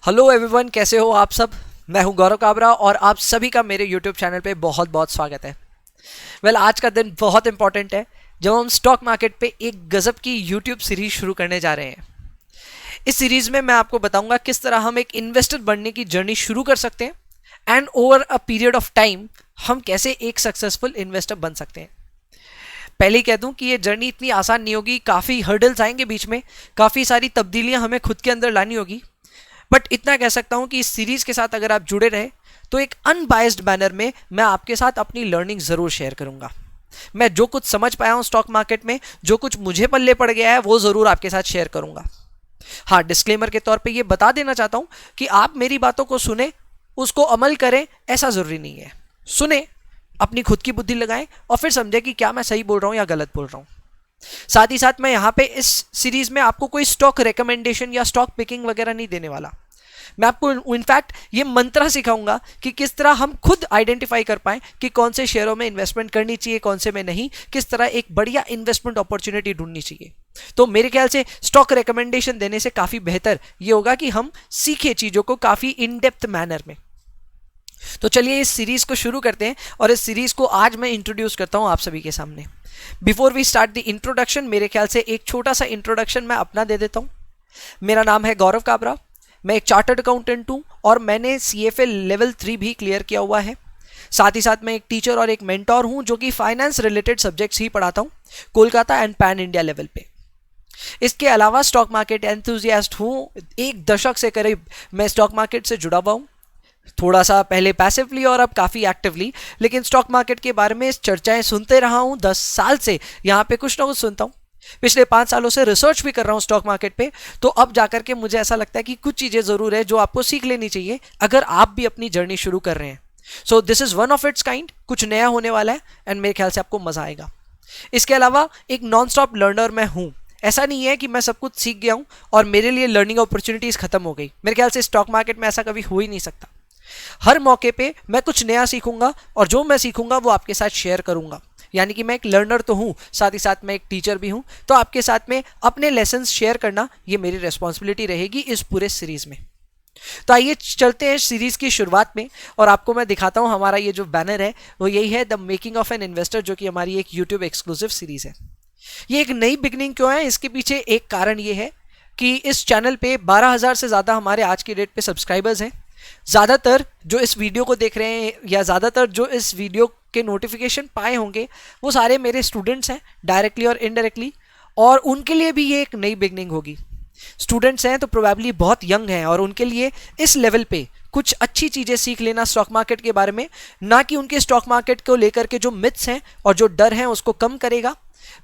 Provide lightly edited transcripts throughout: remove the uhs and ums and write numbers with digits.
Hello everyone, कैसे हो आप सब। मैं हूं गौरव काबरा और आप सभी का मेरे यूट्यूब चैनल पे बहुत बहुत स्वागत है। आज का दिन बहुत इंपॉर्टेंट है जब हम स्टॉक मार्केट पे एक गजब की यूट्यूब सीरीज शुरू करने जा रहे हैं। इस सीरीज में मैं आपको बताऊंगा किस तरह हम एक इन्वेस्टर बनने की जर्नी शुरू कर सकते हैं and over a period of time हम कैसे एक सक्सेसफुल इन्वेस्टर बन सकते हैं। पहले ही कह दूं कि ये जर्नी इतनी आसान नहीं होगी, काफ़ी हर्डल्स आएंगे बीच में, काफ़ी सारी तब्दीलियां हमें खुद के अंदर लानी होगी। बट इतना कह सकता हूं कि इस सीरीज के साथ अगर आप जुड़े रहे तो एक अनबायस्ड मैनर में मैं आपके साथ अपनी लर्निंग जरूर शेयर करूंगा। मैं जो कुछ समझ पाया हूं स्टॉक मार्केट में, जो कुछ मुझे पल्ले पड़ गया है, वो जरूर आपके साथ शेयर करूंगा। हाँ, डिस्क्लेमर के तौर पे ये बता देना चाहता हूं कि आप मेरी बातों को सुने, उसको अमल करें ऐसा जरूरी नहीं है। सुने, अपनी खुद की बुद्धि लगाएं और फिर समझे कि क्या मैं सही बोल रहा हूं या गलत बोल रहा हूं। साथ ही साथ मैं यहाँ पे इस सीरीज में आपको कोई स्टॉक रिकमेंडेशन या स्टॉक पिकिंग वगैरह नहीं देने वाला। मैं आपको इनफैक्ट ये मंत्र सिखाऊंगा कि किस तरह हम खुद आइडेंटिफाई कर पाएं कि कौन से शेयरों में इन्वेस्टमेंट करनी चाहिए, कौन से में नहीं, किस तरह एक बढ़िया इन्वेस्टमेंट अपॉर्चुनिटी ढूंढनी चाहिए। तो मेरे ख्याल से स्टॉक रिकमेंडेशन देने से काफी बेहतर ये होगा कि हम सीखे चीजों को काफी इन डेप्थ मैनर में। तो चलिए इस सीरीज को शुरू करते हैं और इस सीरीज को आज मैं इंट्रोड्यूस करता हूं आप सभी के सामने। Before we start the introduction, मेरे ख्याल से एक छोटा सा इंट्रोडक्शन मैं अपना दे देता हूं। मेरा नाम है गौरव काबरा, मैं एक चार्टर्ड अकाउंटेंट हूं और मैंने CFA लेवल 3 भी क्लियर किया हुआ है। साथ ही साथ मैं एक टीचर और एक मेंटोर हूं जो कि फाइनेंस रिलेटेड सब्जेक्ट्स ही पढ़ाता हूं Kolkata and pan India level पे। इसके अलावा स्टॉक मार्केट एंथुजियास्ट हूं, एक दशक से करीब मैं स्टॉक मार्केट से जुड़ा हुआ हूं, थोड़ा सा पहले पैसिवली और अब काफ़ी एक्टिवली। लेकिन स्टॉक मार्केट के बारे में चर्चाएं सुनते रहा हूं, 10 साल से यहाँ पे कुछ ना कुछ सुनता हूं। पिछले 5 सालों से रिसर्च भी कर रहा हूं स्टॉक मार्केट पे। तो अब जाकर के मुझे ऐसा लगता है कि कुछ चीज़ें ज़रूर है जो आपको सीख लेनी चाहिए अगर आप भी अपनी जर्नी शुरू कर रहे हैं। So this is one of its kind, कुछ नया होने वाला है एंड मेरे ख्याल से आपको मज़ा आएगा। इसके अलावा एक नॉन स्टॉप लर्नर मैं हूँ। ऐसा नहीं है कि मैं सब कुछ सीख गया हूँ और मेरे लिए लर्निंग अपॉर्चुनिटीज़ खत्म हो गई। मेरे ख्याल से स्टॉक मार्केट में ऐसा कभी हो ही नहीं सकता। हर मौके पे मैं कुछ नया सीखूंगा और जो मैं सीखूंगा वो आपके साथ शेयर करूंगा। यानी कि मैं एक लर्नर तो हूं, साथ ही साथ मैं एक टीचर भी हूं। तो आपके साथ में अपने लेसन्स शेयर करना ये मेरी रिस्पॉन्सिबिलिटी रहेगी इस पूरे सीरीज में। तो आइए चलते हैं सीरीज की शुरुआत में और आपको मैं दिखाता हूं हमारा ये जो बैनर है वो यही है, the making of an investor, जो कि हमारी एक यूट्यूब एक्सक्लूसिव सीरीज है। ये एक नई बिगनिंग क्यों है, इसके पीछे एक कारण ये है कि इस चैनल पे 12,000 से ज़्यादा हमारे आज की डेट पे सब्सक्राइबर्स हैं। ज़्यादातर जो इस वीडियो को देख रहे हैं या ज़्यादातर जो इस वीडियो के नोटिफिकेशन पाए होंगे वो सारे मेरे स्टूडेंट्स हैं, डायरेक्टली और इनडायरेक्टली, और उनके लिए भी ये एक नई बिगनिंग होगी। स्टूडेंट्स हैं तो प्रोबेबली बहुत यंग हैं और उनके लिए इस लेवल पे कुछ अच्छी चीज़ें सीख लेना स्टॉक मार्केट के बारे में, ना कि उनके स्टॉक मार्केट को लेकर के जो मिथ्स हैं और जो डर हैं उसको कम करेगा,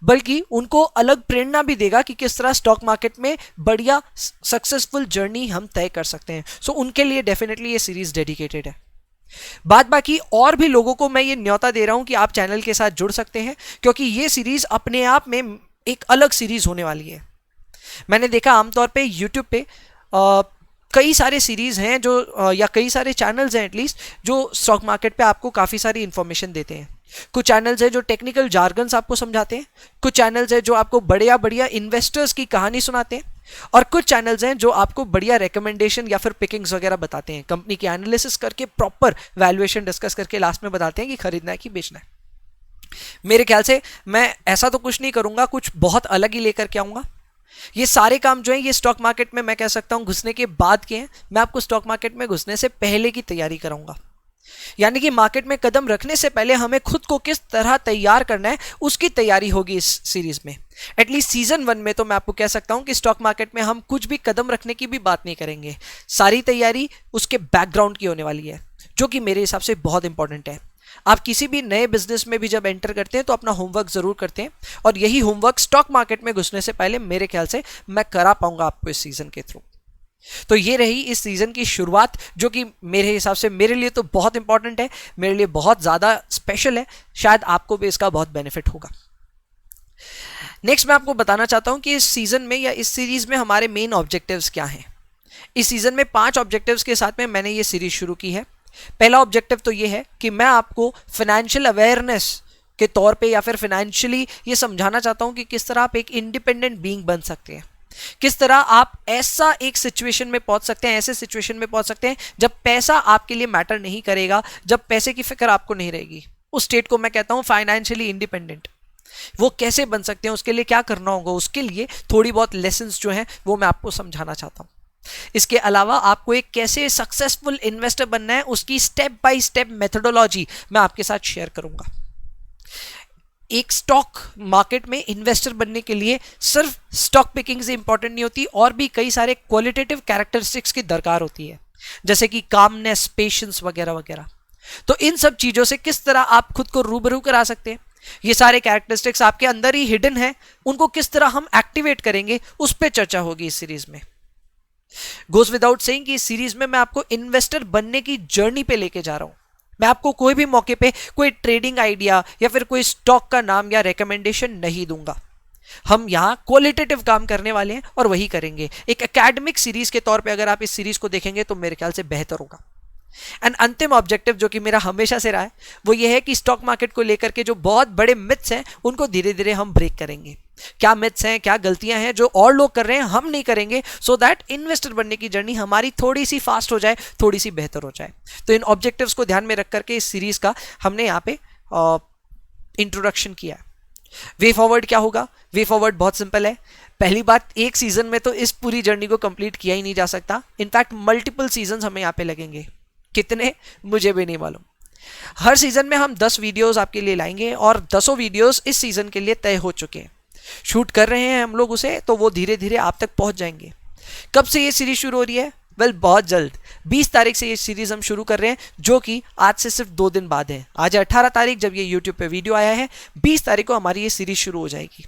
बल्कि उनको अलग प्रेरणा भी देगा कि किस तरह स्टॉक मार्केट में बढ़िया सक्सेसफुल जर्नी हम तय कर सकते हैं। सो उनके लिए डेफिनेटली ये सीरीज डेडिकेटेड है। बाद बाकी और भी लोगों को मैं ये न्योता दे रहा हूं कि आप चैनल के साथ जुड़ सकते हैं, क्योंकि ये सीरीज अपने आप में एक अलग सीरीज होने वाली है। मैंने देखा आमतौर पे यूट्यूब पे कई सारे सीरीज हैं जो या कई सारे चैनल्स हैं एटलीस्ट जो स्टॉक मार्केट पे आपको काफ़ी सारी इंफॉर्मेशन देते हैं। कुछ चैनल्स हैं जो टेक्निकल जार्गन्स आपको समझाते हैं, कुछ चैनल्स हैं जो आपको बढ़िया बढ़िया इन्वेस्टर्स की कहानी सुनाते हैं, और कुछ चैनल्स हैं जो आपको बढ़िया रिकमेंडेशन या फिर पिकिंग्स वगैरह बताते हैं, कंपनी की एनालिसिस करके प्रॉपर वैल्यूएशन डिस्कस करके लास्ट में बताते हैं कि खरीदना है कि बेचना है। मेरे ख्याल से मैं ऐसा तो कुछ नहीं करूंगा, कुछ बहुत अलग ही लेकर के आऊंगा। ये सारे काम जो है ये स्टॉक मार्केट में मैं कह सकता हूं घुसने के बाद के हैं। मैं आपको स्टॉक मार्केट में घुसने से पहले की तैयारी कराऊंगा, यानी कि मार्केट में कदम रखने से पहले हमें खुद को किस तरह तैयार करना है उसकी तैयारी होगी इस सीरीज में। एटलीस्ट सीजन 1 में तो मैं आपको कह सकता हूं कि स्टॉक मार्केट में हम कुछ भी कदम रखने की भी बात नहीं करेंगे। सारी तैयारी उसके बैकग्राउंड की होने वाली है, जो कि मेरे हिसाब से बहुत इंपॉर्टेंट है। आप किसी भी नए बिजनेस में भी जब एंटर करते हैं तो अपना होमवर्क जरूर करते हैं, और यही होमवर्क स्टॉक मार्केट में घुसने से पहले मेरे ख्याल से मैं करा पाऊंगा आपको इस सीजन के थ्रू। तो ये रही इस सीजन की शुरुआत, जो कि मेरे हिसाब से मेरे लिए तो बहुत इंपॉर्टेंट है, मेरे लिए बहुत ज़्यादा स्पेशल है। शायद आपको भी इसका बहुत बेनिफिट होगा। नेक्स्ट मैं आपको बताना चाहता हूं कि इस सीजन में या इस सीरीज में हमारे मेन ऑब्जेक्टिव्स क्या हैं। इस सीजन में 5 ऑब्जेक्टिव्स के साथ में मैंने ये सीरीज शुरू की है। पहला ऑब्जेक्टिव तो ये है कि मैं आपको फाइनेंशियल अवेयरनेस के तौर पे या फिर फाइनेंशियली ये समझाना चाहता हूं कि किस तरह आप एक इंडिपेंडेंट बीइंग बन सकते हैं। किस तरह आप ऐसा एक सिचुएशन में पहुंच सकते हैं, ऐसे सिचुएशन में पहुंच सकते हैं जब पैसा आपके लिए मैटर नहीं करेगा, जब पैसे की फिक्र आपको नहीं रहेगी। उस स्टेट को मैं कहता हूं फाइनेंशियली इंडिपेंडेंट। वो कैसे बन सकते हैं, उसके लिए क्या करना होगा, उसके लिए थोड़ी बहुत लेसन्स जो हैं वो मैं आपको समझाना चाहता हूं। इसके अलावा आपको एक कैसे सक्सेसफुल इन्वेस्टर बनना है, उसकी स्टेप बाय स्टेप मेथोडोलॉजी मैं आपके साथ शेयर करूंगा। एक स्टॉक मार्केट में इन्वेस्टर बनने के लिए सिर्फ स्टॉक पिकिंग से इंपॉर्टेंट नहीं होती, और भी कई सारे क्वालिटेटिव कैरेक्टरिस्टिक्स की दरकार होती है, जैसे कि कामनेस, पेशेंस वगैरह वगैरह। तो इन सब चीजों से किस तरह आप खुद को रूबरू करा सकते हैं, ये सारे कैरेक्टरिस्टिक्स आपके अंदर ही हिडन है, उनको किस तरह हम एक्टिवेट करेंगे, उस पर चर्चा होगी इस सीरीज में। गोज विदाउट सेइंग कि इस सीरीज में मैं आपको इन्वेस्टर बनने की जर्नी पे लेके जा रहा हूं। मैं आपको कोई भी मौके पे कोई ट्रेडिंग आइडिया या फिर कोई स्टॉक का नाम या रिकमेंडेशन नहीं दूंगा। हम यहां क्वालिटेटिव काम करने वाले हैं और वही करेंगे। एक एकेडमिक सीरीज के तौर पे अगर आप इस सीरीज को देखेंगे तो मेरे ख्याल से बेहतर होगा। एंड अंतिम ऑब्जेक्टिव जो कि मेरा हमेशा से रहा है वो ये है कि स्टॉक मार्केट को लेकर के जो बहुत बड़े मिथ्स हैं उनको धीरे धीरे हम ब्रेक करेंगे। क्या मिथ्स हैं, क्या गलतियां हैं जो और लोग कर रहे हैं, हम नहीं करेंगे, सो दैट इन्वेस्टर बनने की जर्नी हमारी थोड़ी सी फास्ट हो जाए, थोड़ी सी बेहतर हो जाए। तो इन ऑब्जेक्टिव्स को ध्यान में रख करके इस सीरीज का हमने यहाँ पे इंट्रोडक्शन किया है। वे फॉरवर्ड क्या होगा? वे फॉरवर्ड बहुत सिंपल है। पहली बात, एक सीजन में तो इस पूरी जर्नी को कंप्लीट किया ही नहीं जा सकता। इनफैक्ट मल्टीपल सीजन हमें यहाँ पे लगेंगे, कितने मुझे भी नहीं मालूम। हर सीजन में हम 10 वीडियोस आपके लिए लाएंगे और 10 वीडियोस इस सीजन के लिए तय हो चुके हैं। शूट कर रहे हैं हम लोग उसे, तो वो धीरे धीरे आप तक पहुंच जाएंगे। कब से ये सीरीज शुरू हो रही है? वेल, बहुत जल्द 20 तारीख से ये सीरीज हम शुरू कर रहे हैं, जो कि आज से सिर्फ 2 दिन बाद है। आज 18 तारीख जब ये यूट्यूब पे वीडियो आया है, 20 तारीख को हमारी ये सीरीज शुरू हो जाएगी।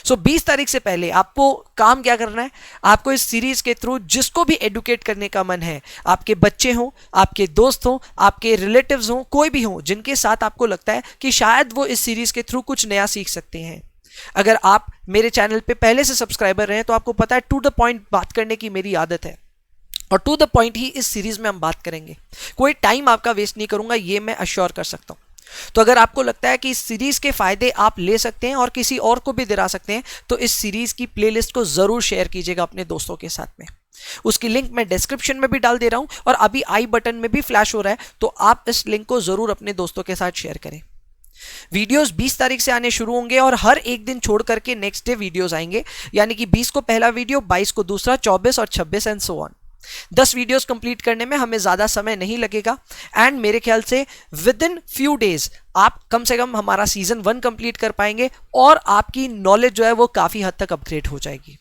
सो 20 तारीख से पहले आपको काम क्या करना है? आपको इस सीरीज के थ्रू जिसको भी एडुकेट करने का मन है, आपके बच्चे हों, आपके दोस्त हों, आपके रिलेटिव्स हों, कोई भी हो जिनके साथ आपको लगता है कि शायद वो इस सीरीज के थ्रू कुछ नया सीख सकते हैं। अगर आप मेरे चैनल पे पहले से सब्सक्राइबर रहे हैं तो आपको पता है टू द पॉइंट बात करने की मेरी आदत है, और टू द पॉइंट ही इस सीरीज में हम बात करेंगे। कोई टाइम आपका वेस्ट नहीं करूंगा, ये मैं अश्योर कर सकता हूं। तो अगर आपको लगता है कि इस सीरीज के फायदे आप ले सकते हैं और किसी और को भी दिला सकते हैं, तो इस सीरीज की प्लेलिस्ट को जरूर शेयर कीजिएगा अपने दोस्तों के साथ में। उसकी लिंक मैं डिस्क्रिप्शन में भी डाल दे रहा हूं और अभी आई बटन में भी फ्लैश हो रहा है, तो आप इस लिंक को जरूर अपने दोस्तों के साथ शेयर करें। वीडियोस 20 तारीख से आने शुरू होंगे और हर एक दिन छोड़ करके नेक्स्ट डे वीडियोस आएंगे, यानी कि 20 को पहला वीडियो, 22 को दूसरा, 24 और 26 and so on. 10 videos complete करने में हमें ज्यादा समय नहीं लगेगा, एंड मेरे ख्याल से विद इन फ्यू डेज आप कम से कम हमारा सीजन 1 कंप्लीट कर पाएंगे और आपकी नॉलेज जो है वो काफी हद तक अपग्रेड हो जाएगी।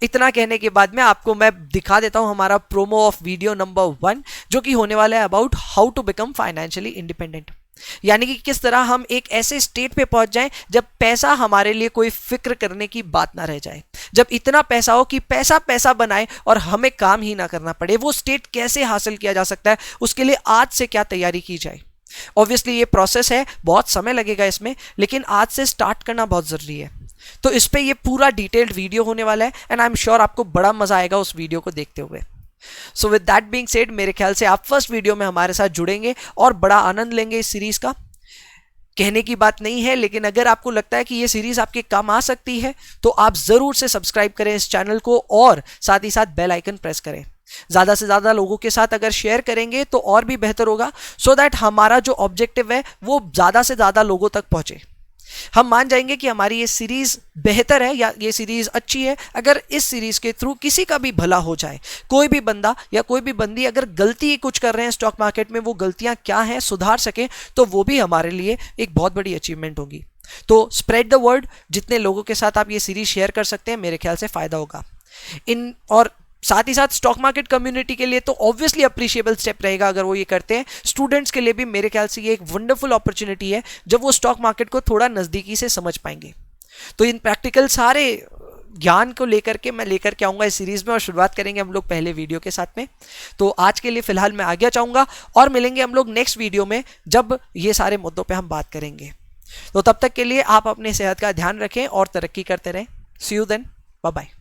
इतना कहने के बाद में आपको मैं दिखा देता हूं हमारा प्रोमो ऑफ वीडियो नंबर 1, जो कि होने वाला है about how to become financially independent. यानी कि किस तरह हम एक ऐसे स्टेट पे पहुंच जाएं जब पैसा हमारे लिए कोई फिक्र करने की बात ना रह जाए, जब इतना पैसा हो कि पैसा पैसा बनाए और हमें काम ही ना करना पड़े। वो स्टेट कैसे हासिल किया जा सकता है, उसके लिए आज से क्या तैयारी की जाए। ऑब्वियसली ये प्रोसेस है, बहुत समय लगेगा इसमें, लेकिन आज से स्टार्ट करना बहुत जरूरी है। तो इस पे ये पूरा डिटेल्ड वीडियो होने वाला है, एंड आई एम श्योर आपको बड़ा मजा आएगा उस वीडियो को देखते हुए। So with that being said, मेरे ख्याल से आप फर्स्ट वीडियो में हमारे साथ जुड़ेंगे और बड़ा आनंद लेंगे इस सीरीज का। कहने की बात नहीं है, लेकिन अगर आपको लगता है कि ये सीरीज आपके काम आ सकती है तो आप जरूर से सब्सक्राइब करें इस चैनल को और साथ ही साथ बेल आइकन प्रेस करें। ज्यादा से ज्यादा लोगों के साथ अगर शेयर करेंगे तो और भी बेहतर होगा, सो दैट हमारा जो ऑब्जेक्टिव है वो ज्यादा से ज्यादा लोगों तक पहुंचे। हम मान जाएंगे कि हमारी ये सीरीज बेहतर है या ये सीरीज अच्छी है अगर इस सीरीज के थ्रू किसी का भी भला हो जाए। कोई भी बंदा या कोई भी बंदी अगर गलती कुछ कर रहे हैं स्टॉक मार्केट में, वो गलतियां क्या हैं सुधार सके, तो वो भी हमारे लिए एक बहुत बड़ी अचीवमेंट होगी। तो स्प्रेड द वर्ड, जितने लोगों के साथ आप ये सीरीज शेयर कर सकते हैं, मेरे ख्याल से फायदा होगा। और साथ ही साथ स्टॉक मार्केट कम्युनिटी के लिए तो ऑब्वियसली अप्रिशिएबल स्टेप रहेगा अगर वो ये करते हैं। स्टूडेंट्स के लिए भी मेरे ख्याल से ये एक वंडरफुल अपॉर्चुनिटी है जब वो स्टॉक मार्केट को थोड़ा नजदीकी से समझ पाएंगे। तो इन प्रैक्टिकल सारे ज्ञान को लेकर के मैं लेकर के आऊंगा इस सीरीज में, और शुरुआत करेंगे हम लोग पहले वीडियो के साथ में। तो आज के लिए फिलहाल मैं आगे चाहूंगा और मिलेंगे हम लोग नेक्स्ट वीडियो में जब ये सारे मुद्दों पर हम बात करेंगे। तो तब तक के लिए आप अपने सेहत का ध्यान रखें और तरक्की करते रहें। सी यू देन, बाय बाय।